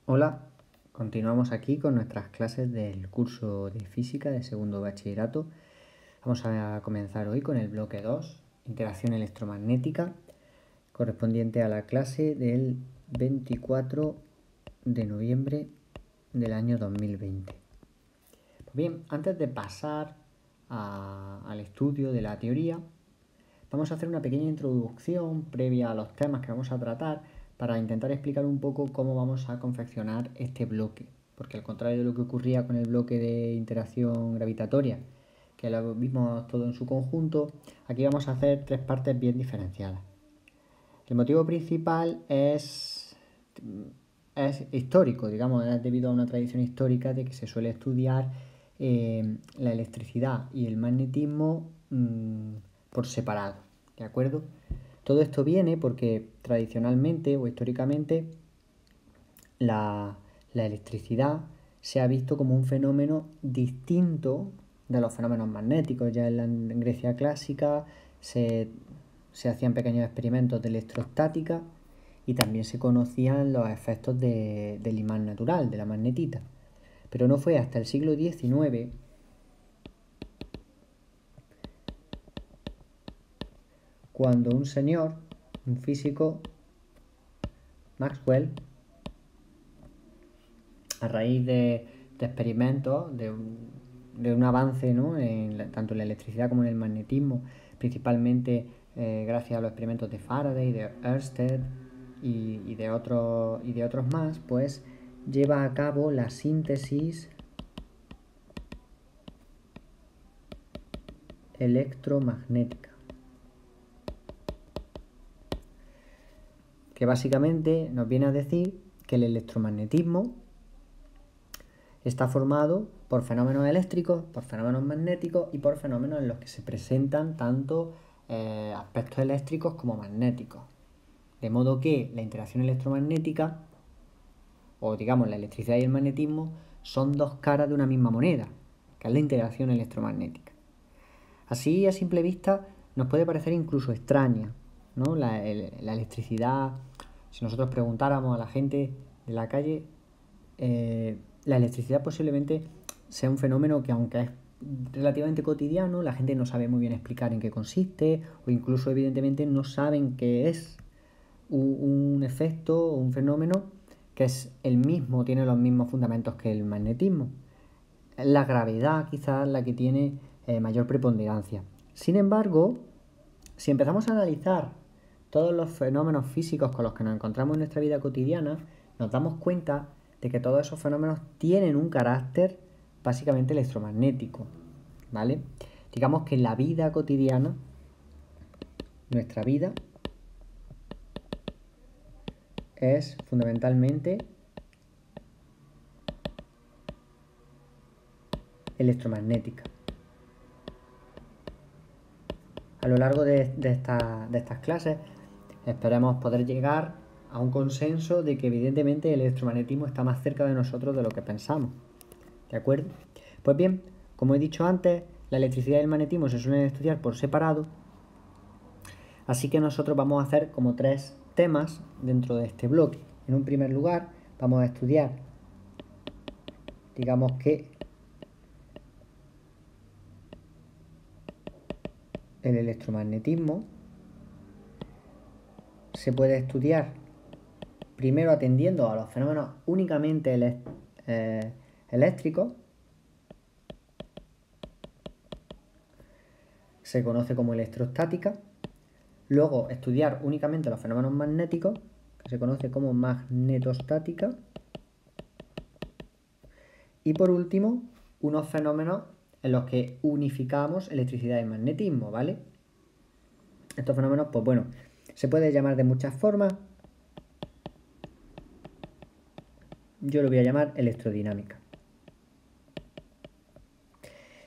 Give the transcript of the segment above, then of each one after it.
Hola, continuamos aquí con nuestras clases del curso de física de segundo bachillerato. Vamos a comenzar hoy con el bloque 2, interacción electromagnética, correspondiente a la clase del 24 de noviembre del año 2020. Pues bien, antes de pasar al estudio de la teoría, vamos a hacer una pequeña introducción previa a los temas que vamos a tratar para intentar explicar un poco cómo vamos a confeccionar este bloque. Porque al contrario de lo que ocurría con el bloque de interacción gravitatoria, que lo vimos todo en su conjunto, aquí vamos a hacer tres partes bien diferenciadas. El motivo principal es histórico, digamos, es debido a una tradición histórica de que se suele estudiar la electricidad y el magnetismo por separado, ¿de acuerdo? Todo esto viene porque tradicionalmente o históricamente la electricidad se ha visto como un fenómeno distinto de los fenómenos magnéticos. Ya en Grecia clásica se hacían pequeños experimentos de electrostática y también se conocían los efectos del imán natural, de la magnetita. Pero no fue hasta el siglo XIX cuando un señor, un físico, Maxwell, a raíz de experimentos, de un avance, ¿no?, tanto en la electricidad como en el magnetismo, principalmente gracias a los experimentos de Faraday, de Ørsted y de otros más, pues lleva a cabo la síntesis electromagnética, que básicamente nos viene a decir que el electromagnetismo está formado por fenómenos eléctricos, por fenómenos magnéticos y por fenómenos en los que se presentan tanto aspectos eléctricos como magnéticos. De modo que la interacción electromagnética, o digamos la electricidad y el magnetismo, son dos caras de una misma moneda, que es la interacción electromagnética. Así, a simple vista, nos puede parecer incluso extraña, ¿no? La electricidad, si nosotros preguntáramos a la gente de la calle, la electricidad posiblemente sea un fenómeno que, aunque es relativamente cotidiano, la gente no sabe muy bien explicar en qué consiste, o incluso evidentemente no saben qué es un efecto o un fenómeno que es el mismo, tiene los mismos fundamentos que el magnetismo. Es la gravedad quizás la que tiene mayor preponderancia. Sin embargo, si empezamos a analizar todos los fenómenos físicos con los que nos encontramos en nuestra vida cotidiana, nos damos cuenta de que todos esos fenómenos tienen un carácter básicamente electromagnético, ¿vale? Digamos que la vida cotidiana, nuestra vida, es fundamentalmente electromagnética. A lo largo de estas clases esperemos poder llegar a un consenso de que evidentemente el electromagnetismo está más cerca de nosotros de lo que pensamos. ¿De acuerdo? Pues bien, como he dicho antes, la electricidad y el magnetismo se suelen estudiar por separado, así que nosotros vamos a hacer como tres temas dentro de este bloque. En un primer lugar, vamos a estudiar, digamos que el electromagnetismo se puede estudiar primero atendiendo a los fenómenos únicamente eléctricos. Se conoce como electrostática. Luego estudiar únicamente los fenómenos magnéticos, que se conoce como magnetostática. Y por último, unos fenómenos en los que unificamos electricidad y magnetismo, ¿vale? Estos fenómenos, pues bueno, se puede llamar de muchas formas. Yo lo voy a llamar electrodinámica.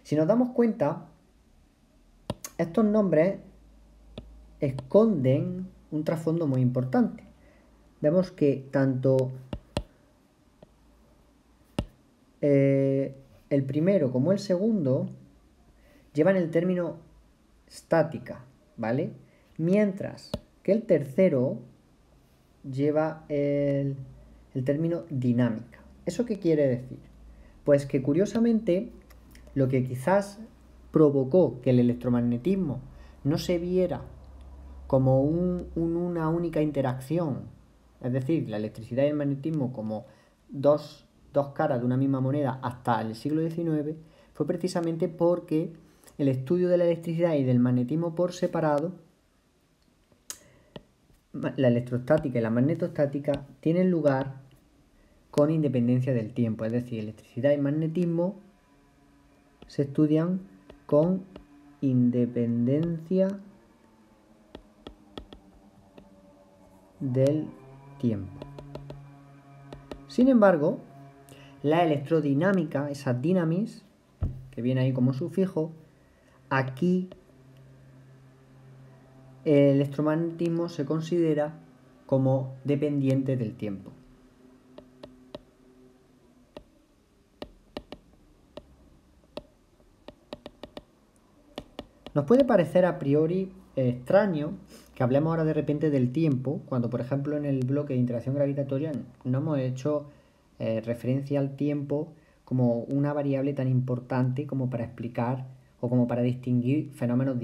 Si nos damos cuenta, estos nombres esconden un trasfondo muy importante. Vemos que tanto el primero como el segundo llevan el término estática, ¿vale? Mientras que el tercero lleva el el término dinámica. ¿Eso qué quiere decir? Pues que curiosamente lo que quizás provocó que el electromagnetismo no se viera como una única interacción, es decir, la electricidad y el magnetismo como dos caras de una misma moneda hasta el siglo XIX, fue precisamente porque el estudio de la electricidad y del magnetismo por separado, la electrostática y la magnetostática, tienen lugar con independencia del tiempo, es decir, electricidad y magnetismo se estudian con independencia del tiempo. Sin embargo, la electrodinámica, esa dynamis, que viene ahí como sufijo, aquí el electromagnetismo se considera como dependiente del tiempo. Nos puede parecer a priori extraño que hablemos ahora de repente del tiempo, cuando por ejemplo en el bloque de interacción gravitatoria no hemos hecho referencia al tiempo como una variable tan importante como para explicar o como para distinguir fenómenos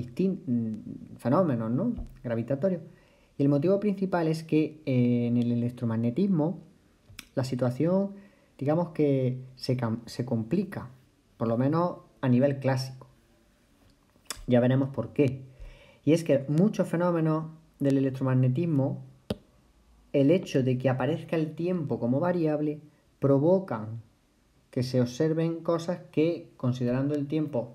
fenómenos, ¿no?, gravitatorios. Y el motivo principal es que en el electromagnetismo la situación, digamos que se complica, por lo menos a nivel clásico. Ya veremos por qué. Y es que muchos fenómenos del electromagnetismo, el hecho de que aparezca el tiempo como variable, provocan que se observen cosas que, considerando el tiempo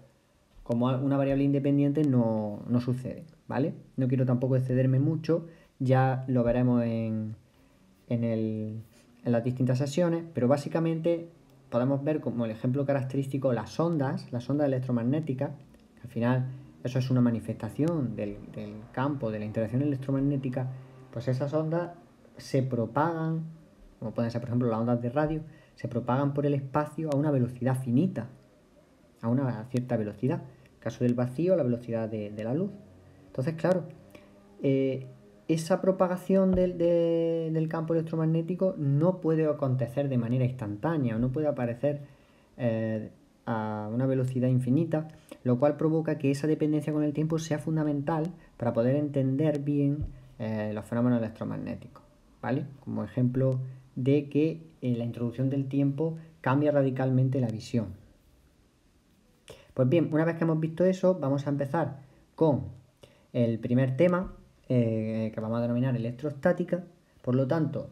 como una variable independiente, no suceden, ¿vale? No quiero tampoco excederme mucho, ya lo veremos en las distintas sesiones, pero básicamente podemos ver como el ejemplo característico las ondas electromagnéticas, que al final eso es una manifestación del campo de la interacción electromagnética. Pues esas ondas se propagan, como pueden ser por ejemplo las ondas de radio, se propagan por el espacio a una velocidad finita, a una cierta velocidad. En el caso del vacío, la velocidad de la luz. Entonces, claro, esa propagación del campo electromagnético no puede acontecer de manera instantánea, o no puede aparecer a una velocidad infinita, lo cual provoca que esa dependencia con el tiempo sea fundamental para poder entender bien los fenómenos electromagnéticos, ¿vale? Como ejemplo de que la introducción del tiempo cambia radicalmente la visión. Pues bien, una vez que hemos visto eso, vamos a empezar con el primer tema, que vamos a denominar electrostática. Por lo tanto,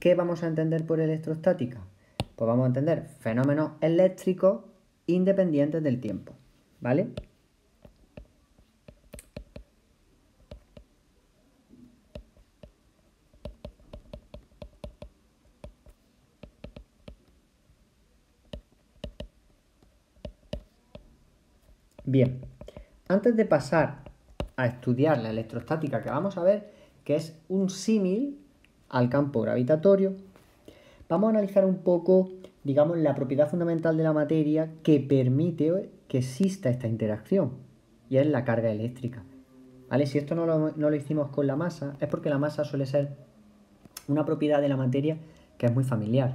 ¿qué vamos a entender por electrostática? Pues vamos a entender fenómenos eléctricos independientes del tiempo, ¿vale? Bien, antes de pasar a estudiar la electrostática, que vamos a ver que es un símil al campo gravitatorio, vamos a analizar un poco, digamos, la propiedad fundamental de la materia que permite que exista esta interacción, y es la carga eléctrica. ¿Vale? Si esto no lo hicimos con la masa, es porque la masa suele ser una propiedad de la materia que es muy familiar.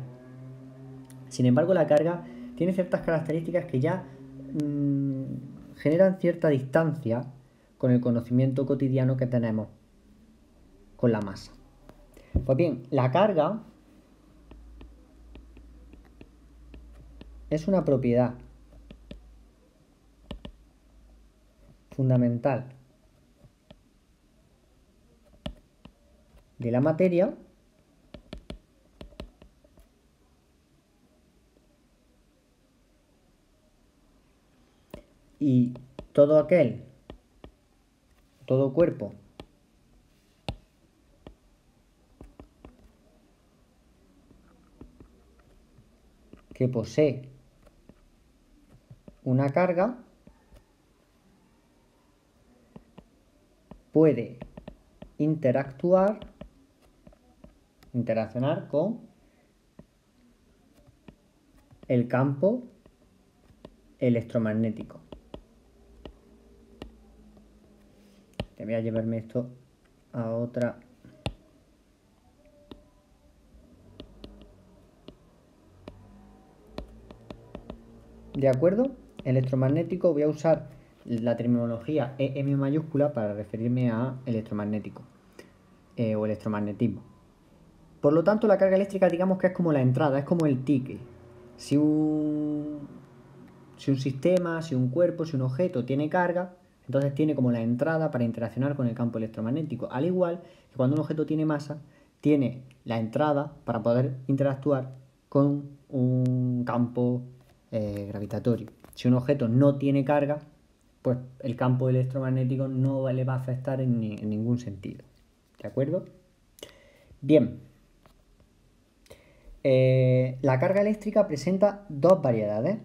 Sin embargo, la carga tiene ciertas características que ya generan cierta distancia con el conocimiento cotidiano que tenemos con la masa. Pues bien, la carga es una propiedad fundamental de la materia y todo cuerpo que posee una carga puede interaccionar con el campo electromagnético. Te voy a llevarme esto a otra ¿De acuerdo? Electromagnético, voy a usar la terminología EM mayúscula para referirme a electromagnético o electromagnetismo. Por lo tanto, la carga eléctrica digamos que es como la entrada, es como el ticket. Si un sistema, si un cuerpo, si un objeto tiene carga, entonces tiene como la entrada para interaccionar con el campo electromagnético. Al igual que cuando un objeto tiene masa, tiene la entrada para poder interactuar con un campo gravitatorio. Si un objeto no tiene carga, pues el campo electromagnético no le va a afectar en ningún sentido. ¿De acuerdo? Bien. La carga eléctrica presenta dos variedades.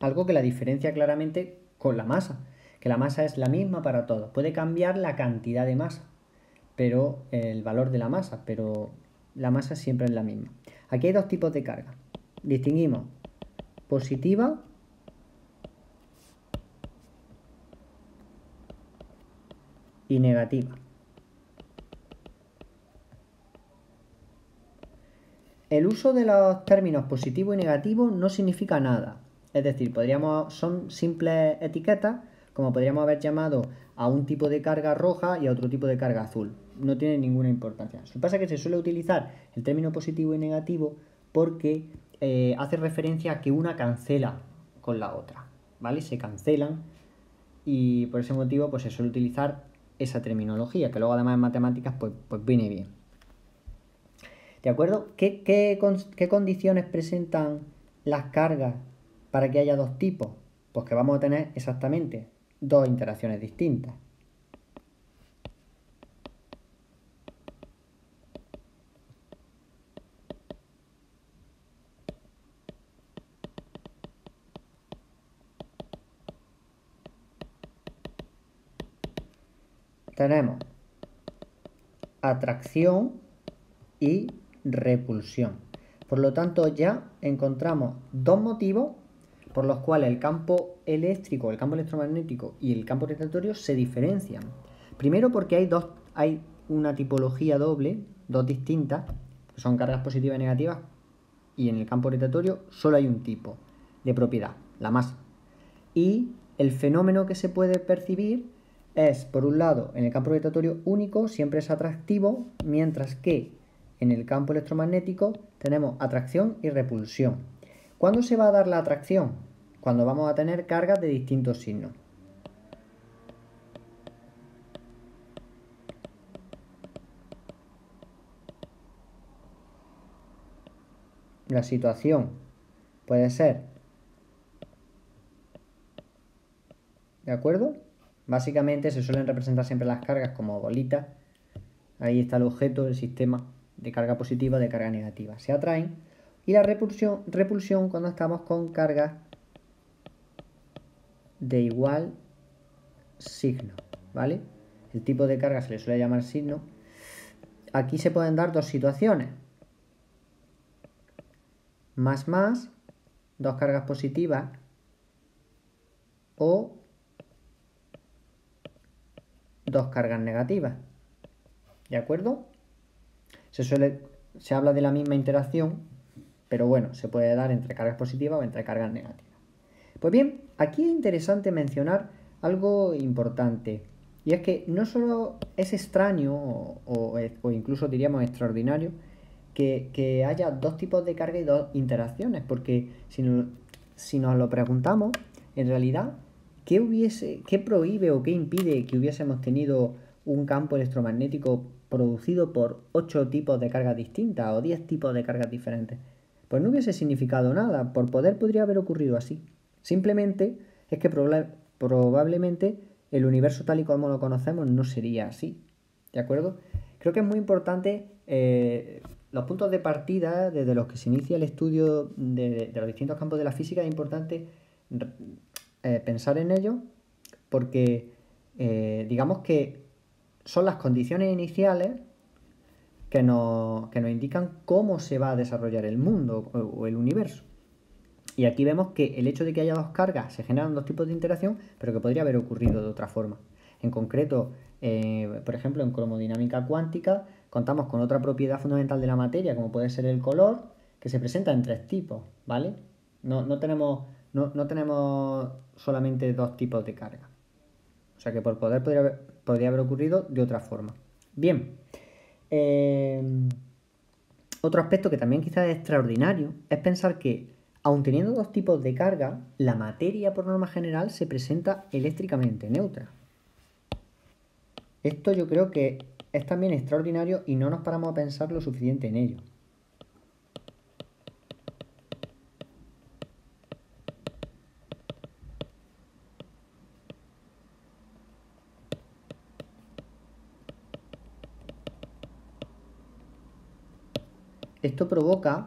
Algo que la diferencia claramente con la masa, que la masa es la misma para todos. Puede cambiar la cantidad de masa, pero el valor de la masa, pero la masa siempre es la misma. Aquí hay dos tipos de carga. Distinguimos positiva y negativa. El uso de los términos positivo y negativo no significa nada. Es decir, son simples etiquetas, como podríamos haber llamado a un tipo de carga roja y a otro tipo de carga azul. No tiene ninguna importancia. Lo que pasa es que se suele utilizar el término positivo y negativo porque hace referencia a que una cancela con la otra, ¿vale? Se cancelan y por ese motivo pues se suele utilizar esa terminología, que luego además en matemáticas pues viene bien. ¿De acuerdo? ¿Qué condiciones presentan las cargas para que haya dos tipos? Pues que vamos a tener exactamente dos interacciones distintas. Tenemos atracción y repulsión. Por lo tanto, ya encontramos dos motivos por los cuales el campo eléctrico, el campo electromagnético y el campo rotatorio se diferencian. Primero porque hay una tipología doble, dos distintas, que son cargas positivas y negativas, y en el campo rotatorio solo hay un tipo de propiedad, la masa. Y el fenómeno que se puede percibir es, por un lado, en el campo gravitatorio único siempre es atractivo, mientras que en el campo electromagnético tenemos atracción y repulsión. ¿Cuándo se va a dar la atracción? Cuando vamos a tener cargas de distintos signos. La situación puede ser, ¿de acuerdo? Básicamente se suelen representar siempre las cargas como bolitas. Ahí está el objeto, el sistema de carga positiva, de carga negativa. Se atraen. Y la repulsión cuando estamos con cargas de igual signo, ¿vale? El tipo de carga se le suele llamar signo. Aquí se pueden dar dos situaciones. Más, dos cargas positivas o dos cargas negativas. ¿De acuerdo? Se habla de la misma interacción, pero bueno, se puede dar entre cargas positivas o entre cargas negativas. Pues bien, aquí es interesante mencionar algo importante, y es que no solo es extraño o incluso diríamos extraordinario que haya dos tipos de carga y dos interacciones, porque si nos lo preguntamos, en realidad, ¿qué prohíbe o qué impide que hubiésemos tenido un campo electromagnético producido por 8 tipos de cargas distintas o 10 tipos de cargas diferentes? Pues no hubiese significado nada, por poder podría haber ocurrido así. Simplemente es que probablemente el universo tal y como lo conocemos no sería así. ¿De acuerdo? Creo que es muy importante los puntos de partida desde los que se inicia el estudio de los distintos campos de la física. Es importante pensar en ello porque digamos que son las condiciones iniciales que nos indican cómo se va a desarrollar el mundo o el universo. Y aquí vemos que el hecho de que haya dos cargas se generan dos tipos de interacción, pero que podría haber ocurrido de otra forma. En concreto, por ejemplo, en cromodinámica cuántica contamos con otra propiedad fundamental de la materia, como puede ser el color, que se presenta en 3 tipos, ¿vale? No tenemos solamente 2 tipos de carga. O sea que por poder podría haber ocurrido de otra forma. Bien. Otro aspecto que también quizás es extraordinario es pensar que, aun teniendo 2 tipos de carga, la materia por norma general se presenta eléctricamente neutra. Esto yo creo que es también extraordinario y no nos paramos a pensar lo suficiente en ello. Esto provoca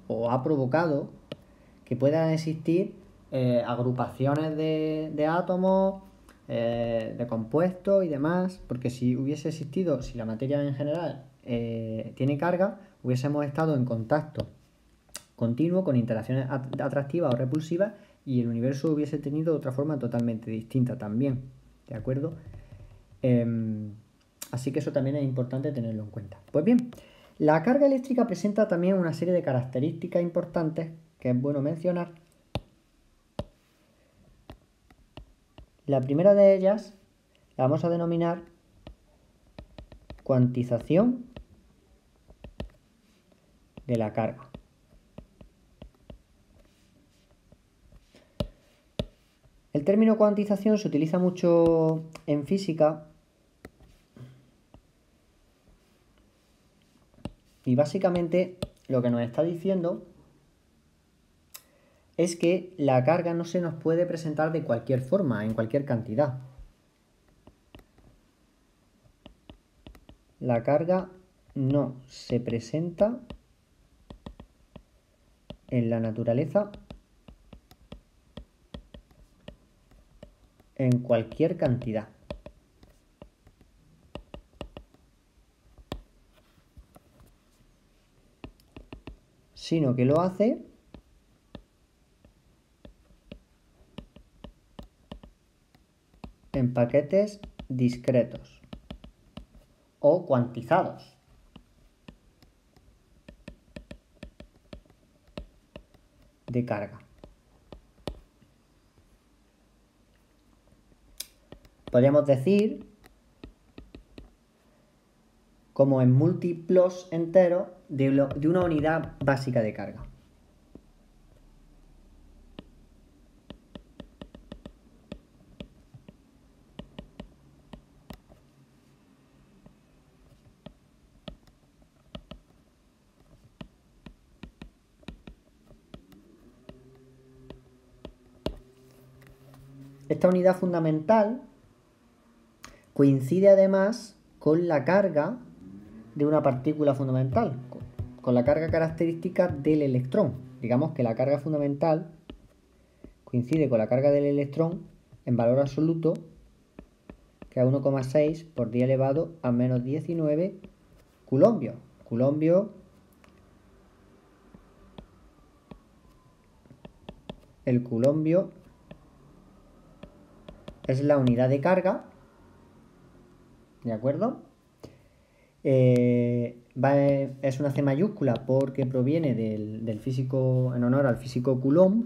o ha provocado que puedan existir agrupaciones de átomos, de compuestos y demás, porque si hubiese existido, si la materia en general tiene carga, hubiésemos estado en contacto continuo con interacciones atractivas o repulsivas y el universo hubiese tenido otra forma totalmente distinta también, ¿de acuerdo? Así que eso también es importante tenerlo en cuenta. Pues bien, la carga eléctrica presenta también una serie de características importantes que es bueno mencionar. La primera de ellas la vamos a denominar cuantización de la carga. El término cuantización se utiliza mucho en física y básicamente lo que nos está diciendo es que la carga no se nos puede presentar de cualquier forma, en cualquier cantidad. La carga no se presenta en la naturaleza en cualquier cantidad. Sino que lo hace en paquetes discretos o cuantizados. De carga. Podríamos decir como en múltiplos enteros de una unidad básica de carga. Esta unidad fundamental coincide además con la carga de una partícula fundamental, con la carga característica del electrón. Digamos que la carga fundamental coincide con la carga del electrón en valor absoluto, que es 1,6 por 10 elevado a menos 19 coulombios. El coulombio es la unidad de carga, ¿de acuerdo? Es una C mayúscula porque proviene del físico, en honor al físico Coulomb,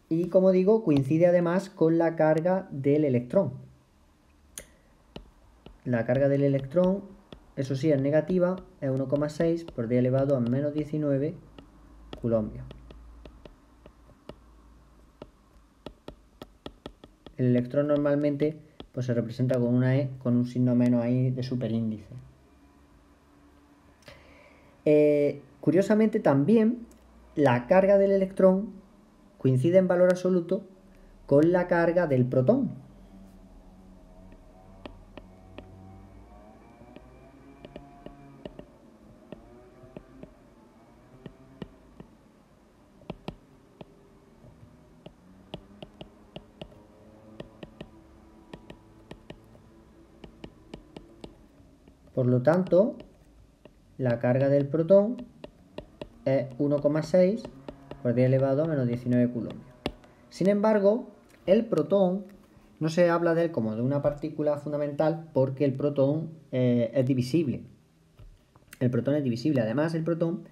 y como digo, coincide además con la carga del electrón. La carga del electrón, eso sí, es negativa, es 1,6 por 10 elevado a menos 19 coulombios. El electrón normalmente pues, se representa con una E con un signo menos ahí de superíndice. Curiosamente también la carga del electrón coincide en valor absoluto con la carga del protón. Por lo tanto, la carga del protón es 1,6 por 10 elevado a menos 19 coulombios. Sin embargo, el protón no se habla de él como de una partícula fundamental porque el protón es divisible. El protón es divisible. Además, el protón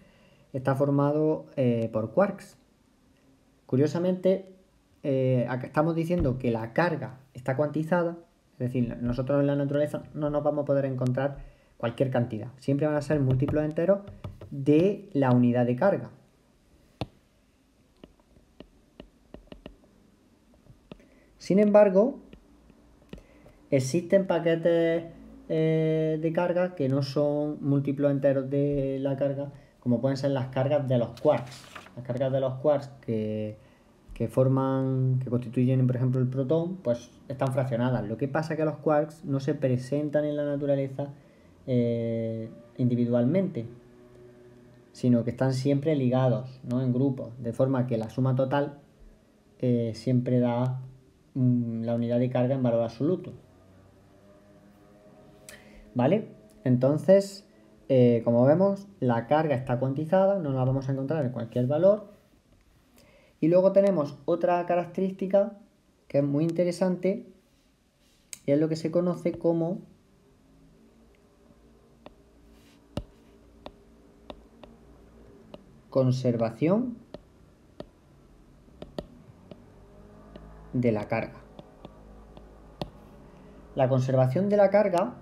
está formado por quarks. Curiosamente, acá estamos diciendo que la carga está cuantizada, es decir, nosotros en la naturaleza no nos vamos a poder encontrar cualquier cantidad. Siempre van a ser múltiplos enteros de la unidad de carga. Sin embargo, existen paquetes de carga que no son múltiplos enteros de la carga, como pueden ser las cargas de los quarks. Las cargas de los quarks que constituyen, por ejemplo, el protón, pues están fraccionadas. Lo que pasa es que los quarks no se presentan en la naturaleza individualmente, sino que están siempre ligados, ¿no?, en grupos, de forma que la suma total siempre da la unidad de carga en valor absoluto. ¿Vale? Entonces, como vemos, la carga está cuantizada, no la vamos a encontrar en cualquier valor. Y luego tenemos otra característica que es muy interesante, y es lo que se conoce como conservación de la carga. La conservación de la carga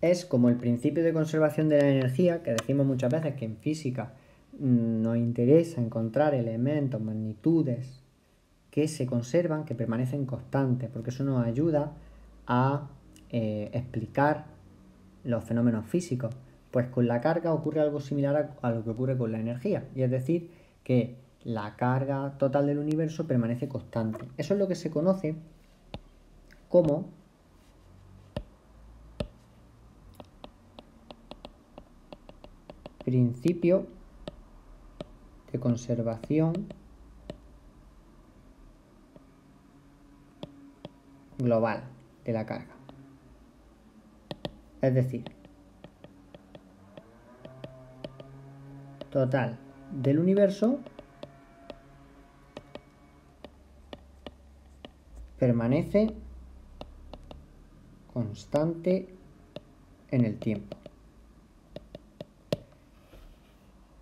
es como el principio de conservación de la energía, que decimos muchas veces que en física nos interesa encontrar elementos, magnitudes que se conservan, que permanecen constantes, porque eso nos ayuda a explicar los fenómenos físicos. Pues con la carga ocurre algo similar a lo que ocurre con la energía, y es decir, que la carga total del universo permanece constante. Eso es lo que se conoce como principio de conservación global de la carga. Es decir, total del universo permanece constante en el tiempo.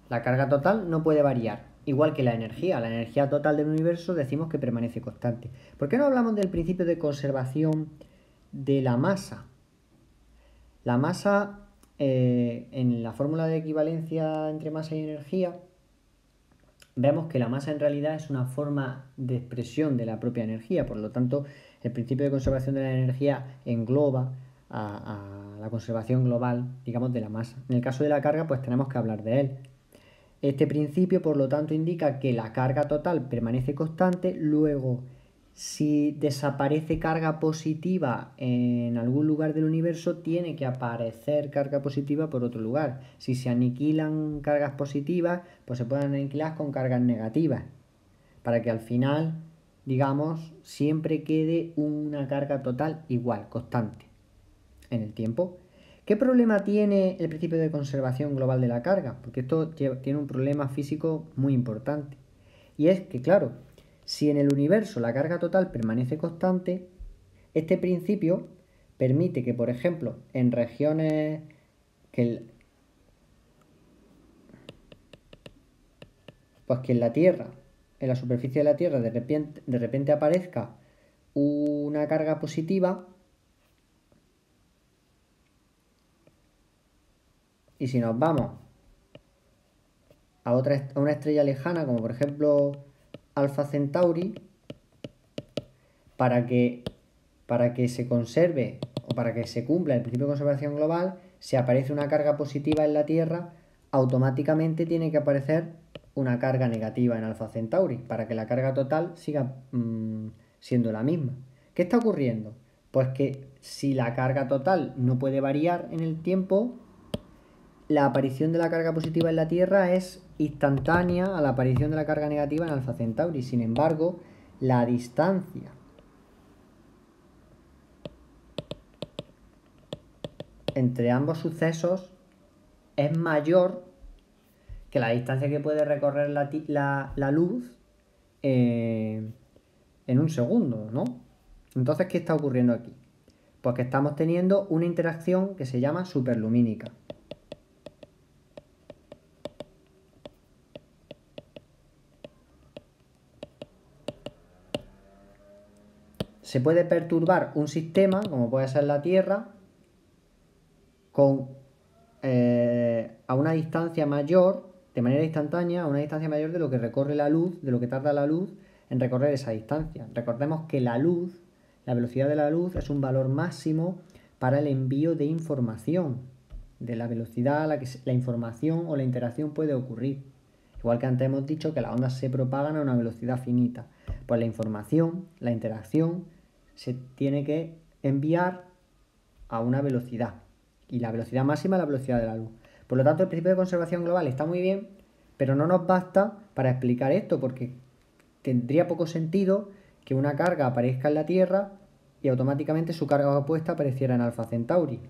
La carga total no puede variar, igual que la energía total del universo decimos que permanece constante. ¿Por qué no hablamos del principio de conservación de la masa? La masa, en la fórmula de equivalencia entre masa y energía, vemos que la masa en realidad es una forma de expresión de la propia energía, por lo tanto, el principio de conservación de la energía engloba a la conservación global, digamos, de la masa. En el caso de la carga, pues tenemos que hablar de él. Este principio, por lo tanto, indica que la carga total permanece constante, luego, si desaparece carga positiva en algún lugar del universo, tiene que aparecer carga positiva por otro lugar. Si se aniquilan cargas positivas, pues se pueden aniquilar con cargas negativas, para que al final, digamos, siempre quede una carga total igual, constante, en el tiempo. ¿Qué problema tiene el principio de conservación global de la carga? Porque esto tiene un problema físico muy importante. Y es que, claro, si en el universo la carga total permanece constante, este principio permite que, por ejemplo, en regiones pues que en la Tierra, en la superficie de la Tierra, de repente aparezca una carga positiva. Y si nos vamos a una estrella lejana, como por ejemplo Alpha Centauri, para que se conserve o para que se cumpla el principio de conservación global, si aparece una carga positiva en la Tierra, automáticamente tiene que aparecer una carga negativa en Alpha Centauri, para que la carga total siga siendo la misma. ¿Qué está ocurriendo? Pues que si la carga total no puede variar en el tiempo, la aparición de la carga positiva en la Tierra es instantánea a la aparición de la carga negativa en Alpha Centauri. Sin embargo, la distancia entre ambos sucesos es mayor que la distancia que puede recorrer la luz en un segundo, ¿no? Entonces, ¿qué está ocurriendo aquí? Pues que estamos teniendo una interacción que se llama superlumínica. Se puede perturbar un sistema, como puede ser la Tierra, a una distancia mayor, de manera instantánea, a una distancia mayor de lo que recorre la luz, de lo que tarda la luz en recorrer esa distancia. Recordemos que la luz, la velocidad de la luz, es un valor máximo para el envío de información, de la velocidad a la que la información o la interacción puede ocurrir. Igual que antes hemos dicho que las ondas se propagan a una velocidad finita. Pues la información, la interacción, se tiene que enviar a una velocidad. Y la velocidad máxima es la velocidad de la luz. Por lo tanto, el principio de conservación global está muy bien, pero no nos basta para explicar esto, porque tendría poco sentido que una carga aparezca en la Tierra y automáticamente su carga opuesta apareciera en Alpha Centauri.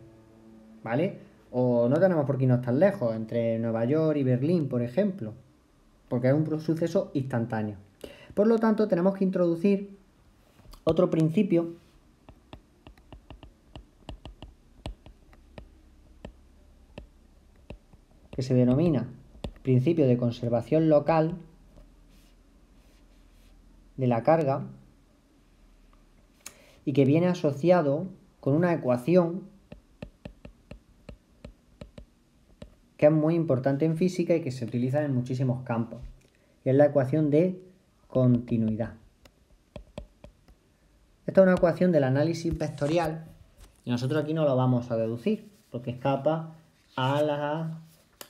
¿Vale? O no tenemos por qué irnos tan lejos, entre Nueva York y Berlín, por ejemplo, porque es un suceso instantáneo. Por lo tanto, tenemos que introducir otro principio que se denomina principio de conservación local de la carga y que viene asociado con una ecuación que es muy importante en física y que se utiliza en muchísimos campos, que es la ecuación de continuidad. Esta es una ecuación del análisis vectorial y nosotros aquí no lo vamos a deducir porque escapa a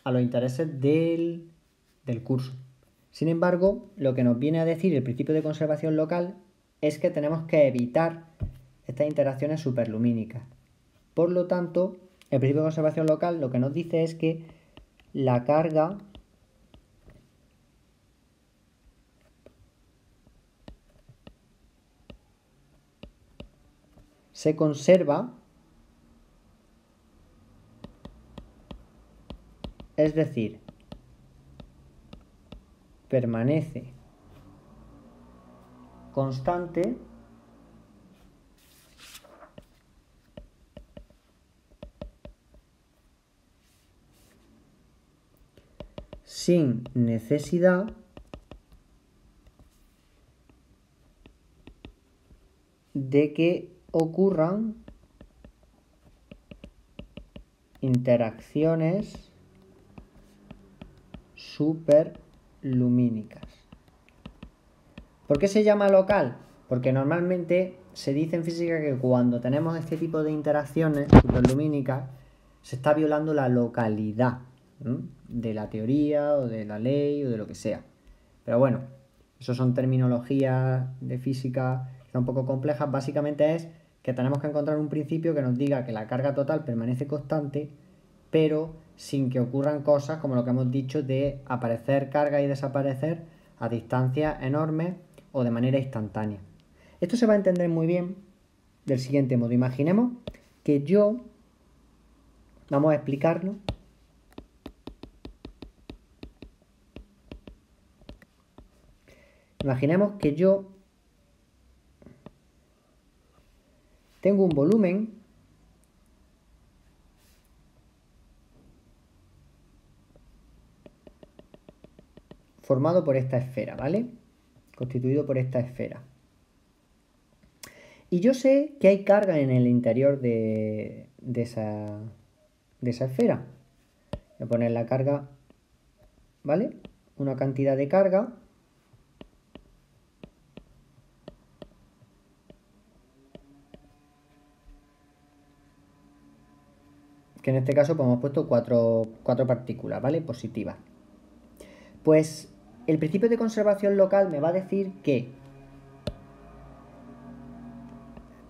los intereses del curso. Sin embargo, lo que nos viene a decir el principio de conservación local es que tenemos que evitar estas interacciones superlumínicas. Por lo tanto, el principio de conservación local lo que nos dice es que la carga se conserva, es decir, permanece constante sin necesidad de que ocurran interacciones superlumínicas. ¿Por qué se llama local? Porque normalmente se dice en física que cuando tenemos este tipo de interacciones superlumínicas se está violando la localidad, ¿no?, de la teoría o de la ley o de lo que sea. Pero bueno, eso son terminologías de física que son un poco complejas. Básicamente es que tenemos que encontrar un principio que nos diga que la carga total permanece constante, pero sin que ocurran cosas como lo que hemos dicho de aparecer carga y desaparecer a distancias enormes o de manera instantánea. Esto se va a entender muy bien del siguiente modo. Imaginemos que vamos a explicarlo. Imaginemos que yo tengo un volumen formado por esta esfera, ¿vale? Constituido por esta esfera. Y yo sé que hay carga en el interior de esa esfera. Voy a poner la carga, ¿vale? Una cantidad de carga. Que en este caso pues hemos puesto cuatro partículas, ¿vale? Positivas. Pues el principio de conservación local me va a decir que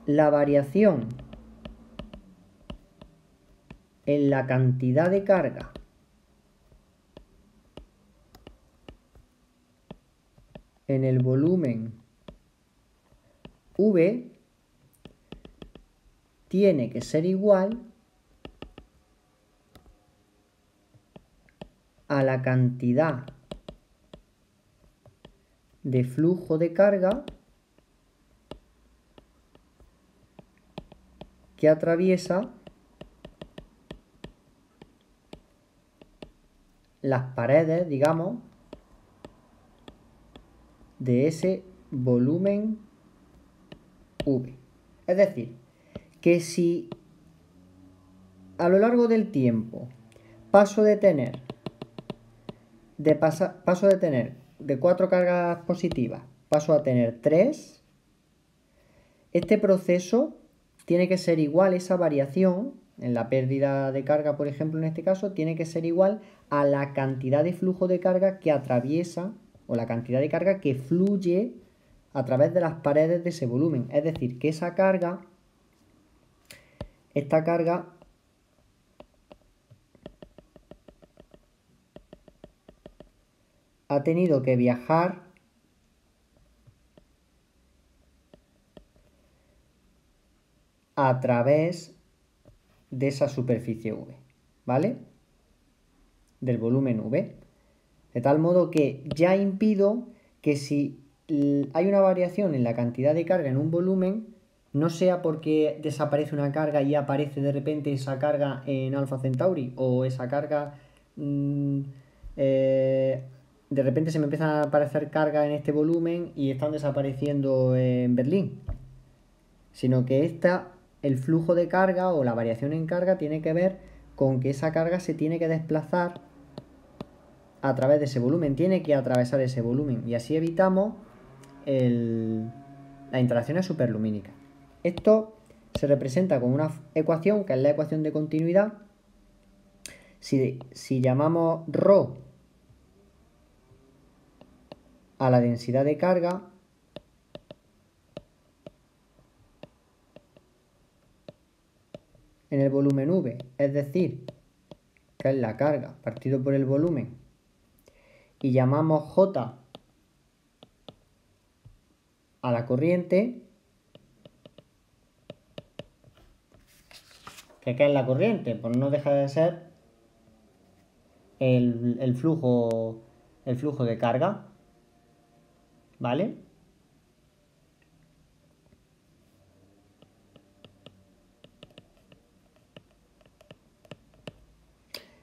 la variación en la cantidad de carga en el volumen V tiene que ser igual a la cantidad de flujo de carga que atraviesa las paredes, digamos, de ese volumen V. Es decir, que si a lo largo del tiempo paso de tener de 4 cargas positivas, paso a tener 3, este proceso tiene que ser igual, esa variación en la pérdida de carga, por ejemplo, en este caso, tiene que ser igual a la cantidad de flujo de carga que atraviesa o la cantidad de carga que fluye a través de las paredes de ese volumen. Es decir, que esta carga ha tenido que viajar a través de esa superficie V, ¿vale? Del volumen V. De tal modo que ya impido que si hay una variación en la cantidad de carga en un volumen, no sea porque desaparece una carga y aparece de repente esa carga en Alpha Centauri, o esa carga de repente se me empiezan a aparecer cargas en este volumen y están desapareciendo en Berlín, sino que el flujo de carga o la variación en carga tiene que ver con que esa carga se tiene que desplazar a través de ese volumen, tiene que atravesar ese volumen, y así evitamos las interacciones superlumínicas. Esto se representa con una ecuación, que es la ecuación de continuidad. Si llamamos ρ a la densidad de carga, en el volumen V, es decir, que es la carga partido por el volumen, y llamamos J a la corriente, ¿qué es la corriente? Pues no deja de ser el flujo de carga, ¿vale?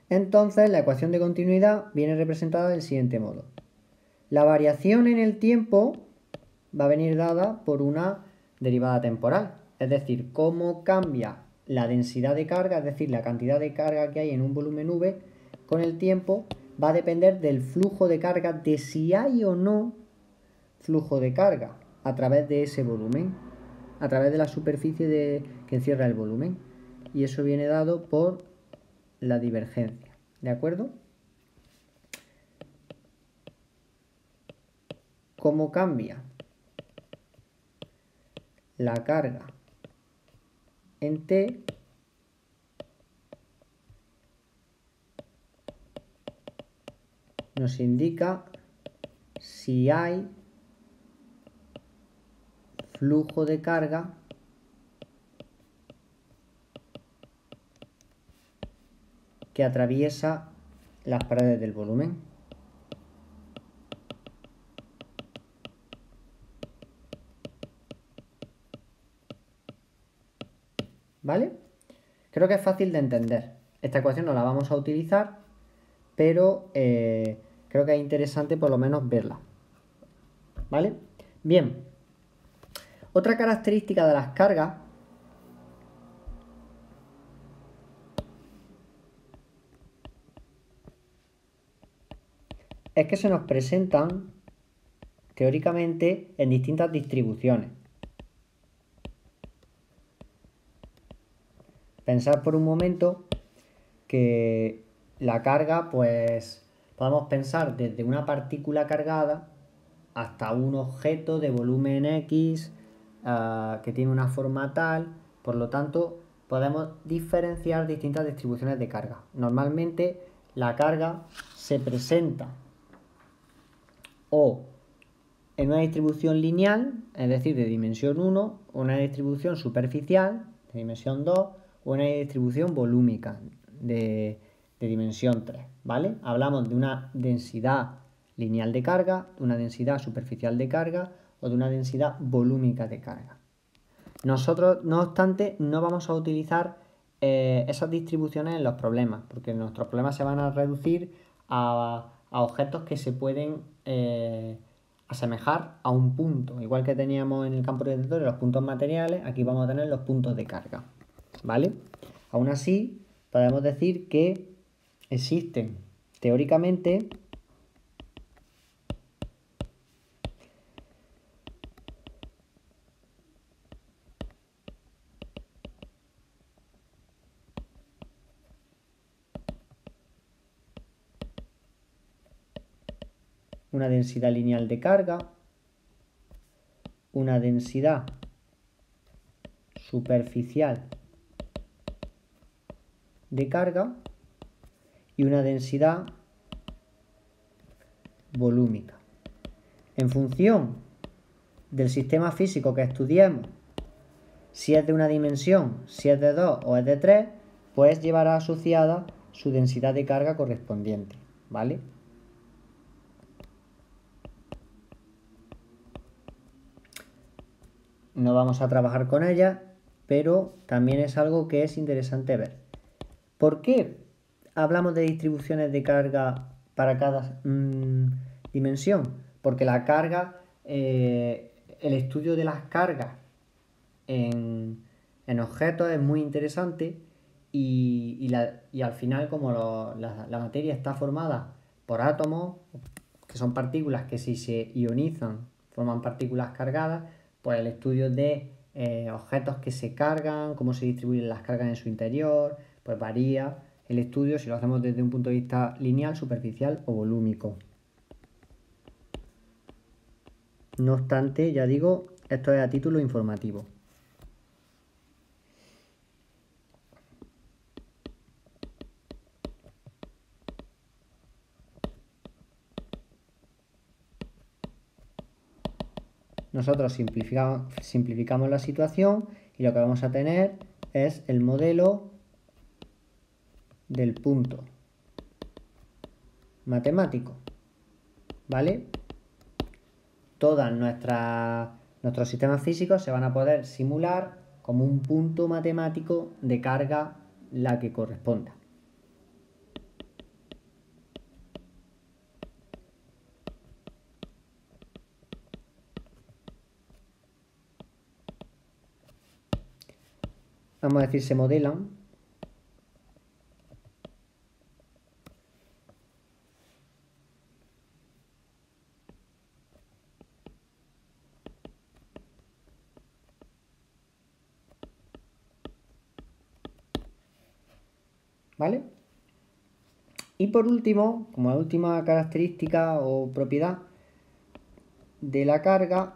Entonces la ecuación de continuidad viene representada del siguiente modo. La variación en el tiempo va a venir dada por una derivada temporal, es decir, cómo cambia la densidad de carga, es decir, la cantidad de carga que hay en un volumen V con el tiempo, va a depender del flujo de carga, de si hay o no flujo de carga a través de ese volumen, a través de la superficie que encierra el volumen. Y eso viene dado por la divergencia, ¿de acuerdo? ¿Cómo cambia la carga en T? Nos indica si hay flujo de carga que atraviesa las paredes del volumen. ¿Vale? Creo que es fácil de entender. Esta ecuación no la vamos a utilizar, pero creo que es interesante por lo menos verla. ¿Vale? Bien. Otra característica de las cargas es que se nos presentan teóricamente en distintas distribuciones. Pensad por un momento que la carga, pues podemos pensar desde una partícula cargada hasta un objeto de volumen X que tiene una forma tal. Por lo tanto, podemos diferenciar distintas distribuciones de carga. Normalmente la carga se presenta o en una distribución lineal, es decir, de dimensión 1, o una distribución superficial, de dimensión 2, o una distribución volúmica de dimensión 3, ¿vale? Hablamos de una densidad lineal de carga, de una densidad superficial de carga o de una densidad volúmica de carga. Nosotros, no obstante, no vamos a utilizar esas distribuciones en los problemas, porque nuestros problemas se van a reducir a objetos que se pueden asemejar a un punto. Igual que teníamos en el campo rotatorio los puntos materiales, aquí vamos a tener los puntos de carga, ¿vale? Aún así, podemos decir que existen teóricamente una densidad lineal de carga, una densidad superficial de carga y una densidad volúmica. En función del sistema físico que estudiemos, si es de una dimensión, si es de 2 o es de 3, pues llevará asociada su densidad de carga correspondiente, ¿vale? No vamos a trabajar con ella, pero también es algo que es interesante ver. ¿Por qué hablamos de distribuciones de carga para cada dimensión? Porque la carga, el estudio de las cargas en objetos es muy interesante y al final, como la materia está formada por átomos, que son partículas que si se ionizan forman partículas cargadas, pues el estudio de objetos que se cargan, cómo se distribuyen las cargas en su interior, pues varía el estudio si lo hacemos desde un punto de vista lineal, superficial o volúmico. No obstante, ya digo, esto es a título informativo. Nosotros simplificamos la situación y lo que vamos a tener es el modelo del punto matemático, ¿vale? Todos nuestros sistemas físicos se van a poder simular como un punto matemático de carga la que corresponda. Vamos a decir, se modelan ¿vale? Y por último, como última característica o propiedad de la carga,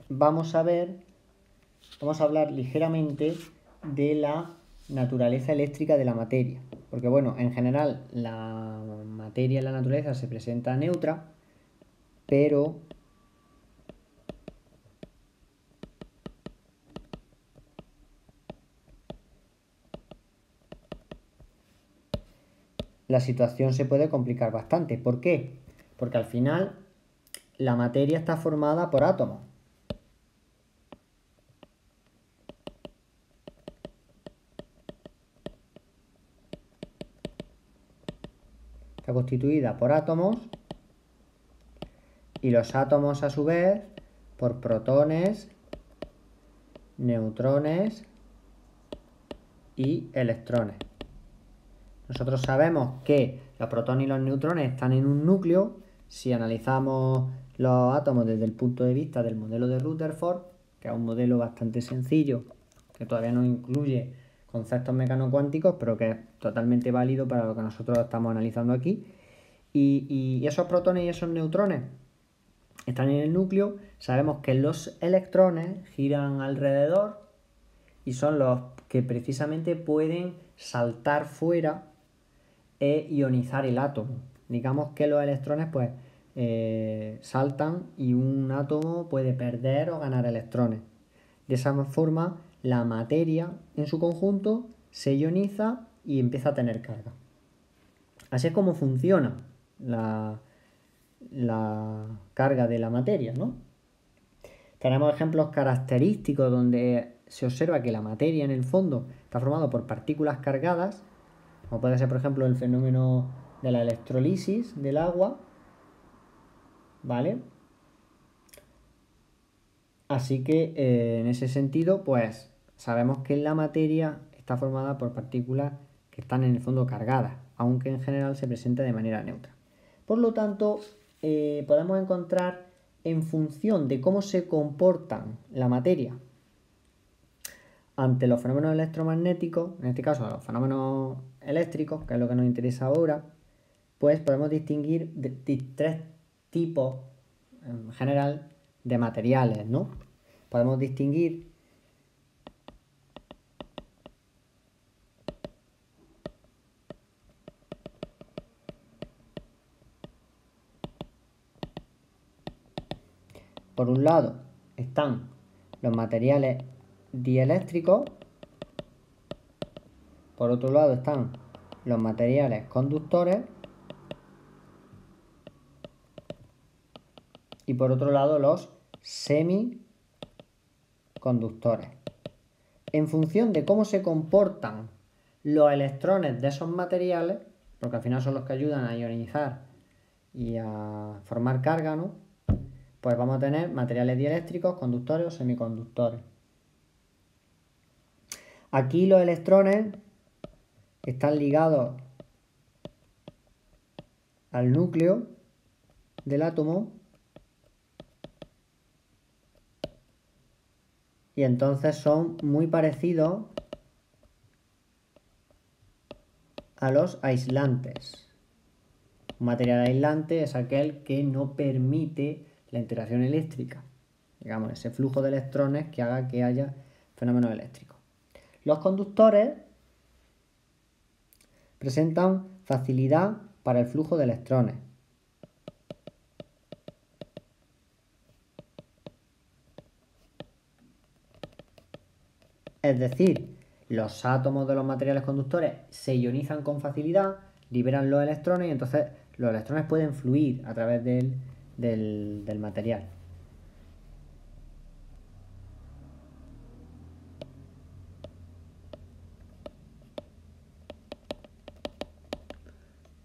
vamos a hablar ligeramente de la naturaleza eléctrica de la materia. Porque bueno, en general la materia en la naturaleza se presenta neutra, pero la situación se puede complicar bastante. ¿Por qué? Porque al final la materia está formada por átomos. Está constituida por átomos y los átomos a su vez por protones, neutrones y electrones. Nosotros sabemos que los protones y los neutrones están en un núcleo. Si analizamos los átomos desde el punto de vista del modelo de Rutherford, que es un modelo bastante sencillo, que todavía no incluye conceptos mecanocuánticos, pero que es totalmente válido para lo que nosotros estamos analizando aquí. Y esos protones y esos neutrones están en el núcleo. Sabemos que los electrones giran alrededor y son los que precisamente pueden saltar fuera e ionizar el átomo. Digamos que los electrones pues saltan y un átomo puede perder o ganar electrones. De esa forma la materia en su conjunto se ioniza y empieza a tener carga. Así es como funciona la carga de la materia, ¿no? Tenemos ejemplos característicos donde se observa que la materia en el fondo está formada por partículas cargadas, como puede ser por ejemplo el fenómeno de la electrolisis del agua, ¿vale? Así que en ese sentido, pues sabemos que la materia está formada por partículas que están en el fondo cargadas, aunque en general se presenta de manera neutra. Por lo tanto, podemos encontrar en función de cómo se comportan la materia ante los fenómenos electromagnéticos, en este caso los fenómenos eléctricos, que es lo que nos interesa ahora, pues podemos distinguir tres tipos en general de materiales, ¿no? Podemos distinguir por un lado están los materiales dieléctricos, por otro lado están los materiales conductores y por otro lado los semiconductores. En función de cómo se comportan los electrones de esos materiales, porque al final son los que ayudan a ionizar y a formar carga, ¿no? Pues vamos a tener materiales dieléctricos, conductores o semiconductores. Aquí los electrones están ligados al núcleo del átomo y entonces son muy parecidos a los aislantes. Un material aislante es aquel que no permite la interacción eléctrica, digamos, ese flujo de electrones que haga que haya fenómenos eléctricos. Los conductores presentan facilidad para el flujo de electrones. Es decir, los átomos de los materiales conductores se ionizan con facilidad, liberan los electrones y entonces los electrones pueden fluir a través del material.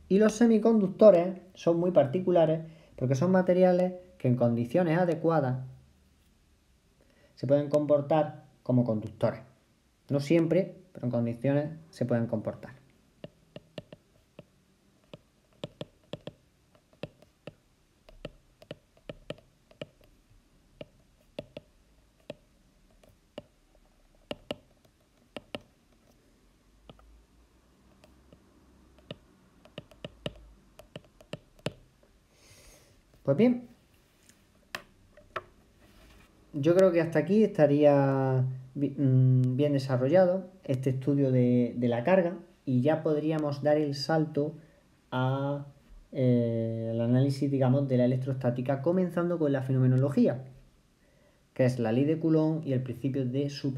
Y los semiconductores son muy particulares porque son materiales que en condiciones adecuadas se pueden comportar como conductores. No siempre, pero en condiciones se pueden comportar. Pues bien, yo creo que hasta aquí estaría bien desarrollado este estudio de la carga y ya podríamos dar el salto al análisis, digamos, de la electrostática, comenzando con la fenomenología, que es la ley de Coulomb y el principio de superposición.